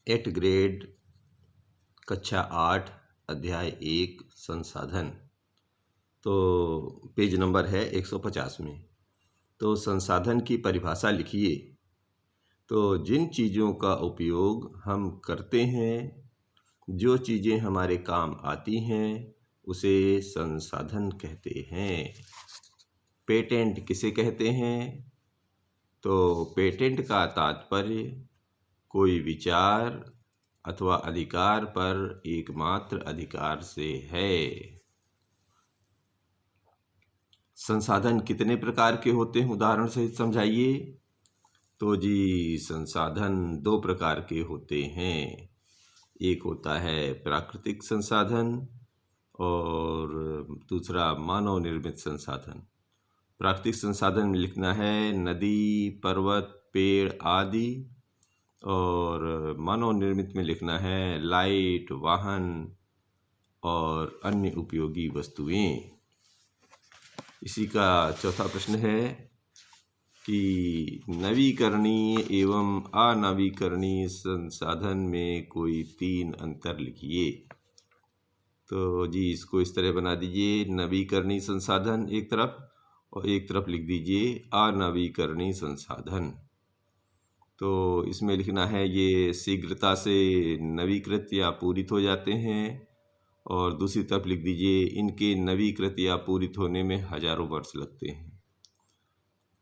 8 grade कक्षा 8 अध्याय 1 संसाधन। तो पेज नंबर है 150 में। तो संसाधन की परिभाषा लिखिए। तो जिन चीज़ों का उपयोग हम करते हैं, जो चीज़ें हमारे काम आती हैं, उसे संसाधन कहते हैं। पेटेंट किसे कहते हैं? तो पेटेंट का तात्पर्य कोई विचार अथवा अधिकार पर एकमात्र अधिकार से है। संसाधन कितने प्रकार के होते हैं, उदाहरण सहित समझाइए। तो जी, संसाधन 2 प्रकार के होते हैं। एक होता है प्राकृतिक संसाधन और दूसरा मानव निर्मित संसाधन। प्राकृतिक संसाधन में लिखना है नदी, पर्वत, पेड़ आदि, और मानव निर्मित में लिखना है लाइट, वाहन और अन्य उपयोगी वस्तुएं। इसी का चौथा प्रश्न है कि नवीकरणीय एवं अनवीकरणीय संसाधन में कोई 3 अंतर लिखिए। तो जी, इसको इस तरह बना दीजिए, नवीकरणीय संसाधन एक तरफ और एक तरफ लिख दीजिए अनवीकरणीय संसाधन। तो इसमें लिखना है ये शीघ्रता से नवीकृत या पूरित हो जाते हैं, और दूसरी तरफ लिख दीजिए इनके नवीकृत या पूरित होने में हजारों वर्ष लगते हैं।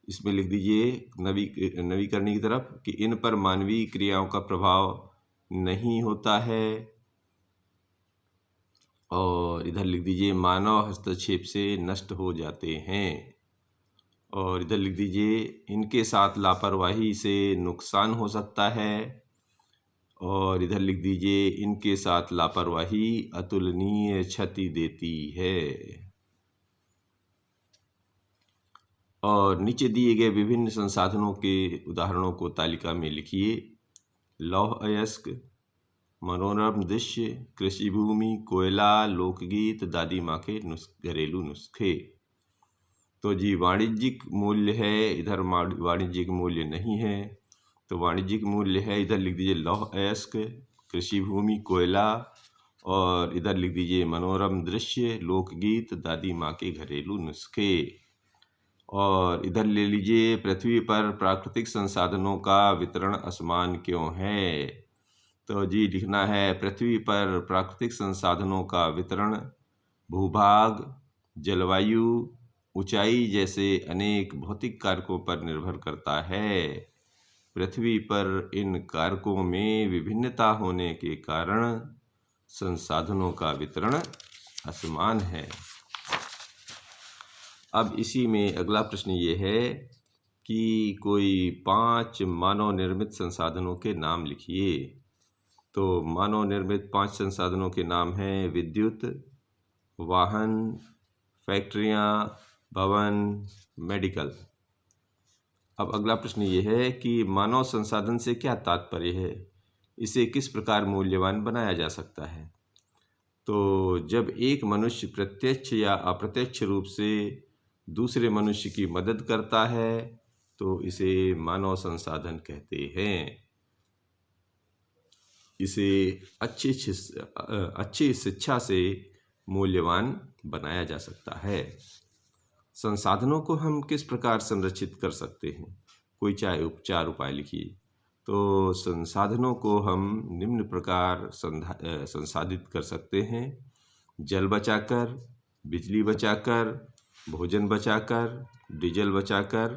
इसमें लिख दीजिए नवीकरणीय की तरफ कि इन पर मानवीय क्रियाओं का प्रभाव नहीं होता है, और इधर लिख दीजिए मानव हस्तक्षेप से नष्ट हो जाते हैं, और इधर लिख दीजिए इनके साथ लापरवाही से नुकसान हो सकता है, और इधर लिख दीजिए इनके साथ लापरवाही अतुलनीय क्षति देती है। और नीचे दिए गए विभिन्न संसाधनों के उदाहरणों को तालिका में लिखिए। लौह अयस्क, मनोरम दृश्य, कृषि भूमि, कोयला, लोकगीत, दादी माँ के घरेलू नुस्खे। तो जी, वाणिज्यिक मूल्य है, इधर वाणिज्यिक मूल्य नहीं है। तो वाणिज्यिक मूल्य है, इधर लिख दीजिए लौह अयस्क, कृषि भूमि, कोयला, और इधर लिख दीजिए मनोरम दृश्य, लोकगीत, दादी माँ के घरेलू नुस्खे। और इधर ले लीजिए पृथ्वी पर प्राकृतिक संसाधनों का वितरण असमान क्यों है? तो जी, लिखना है पृथ्वी पर प्राकृतिक संसाधनों का वितरण भूभाग, जलवायु, ऊंचाई जैसे अनेक भौतिक कारकों पर निर्भर करता है। पृथ्वी पर इन कारकों में विभिन्नता होने के कारण संसाधनों का वितरण असमान है। अब इसी में अगला प्रश्न ये है कि कोई 5 मानव निर्मित संसाधनों के नाम लिखिए। तो मानव निर्मित 5 संसाधनों के नाम हैं विद्युत, वाहन, फैक्ट्रियां, भवन, मेडिकल। अब अगला प्रश्न ये है कि मानव संसाधन से क्या तात्पर्य है, इसे किस प्रकार मूल्यवान बनाया जा सकता है? तो जब एक मनुष्य प्रत्यक्ष या अप्रत्यक्ष रूप से दूसरे मनुष्य की मदद करता है तो इसे मानव संसाधन कहते हैं। इसे अच्छी शिक्षा से मूल्यवान बनाया जा सकता है। संसाधनों को हम किस प्रकार संरक्षित कर सकते हैं, कोई 4 उपाय लिखिए। तो संसाधनों को हम निम्न प्रकार संसाधित कर सकते हैं: जल बचाकर, बिजली बचाकर, भोजन बचाकर, डीजल बचाकर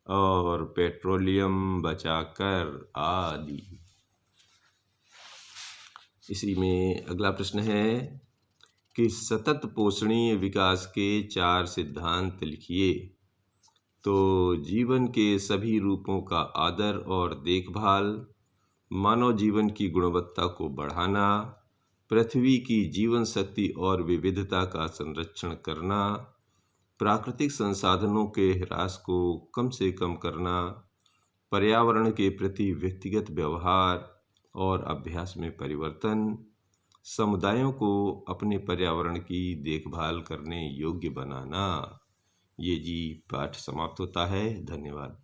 और पेट्रोलियम बचाकर आदि। इसी में अगला प्रश्न है कि सतत पोषणीय विकास के 4 सिद्धांत लिखिए। तो जीवन के सभी रूपों का आदर और देखभाल, मानव जीवन की गुणवत्ता को बढ़ाना, पृथ्वी की जीवन शक्ति और विविधता का संरक्षण करना, प्राकृतिक संसाधनों के ह्रास को कम से कम करना, पर्यावरण के प्रति व्यक्तिगत व्यवहार और अभ्यास में परिवर्तन, समुदायों को अपने पर्यावरण की देखभाल करने योग्य बनाना। ये जी पाठ समाप्त होता है। धन्यवाद।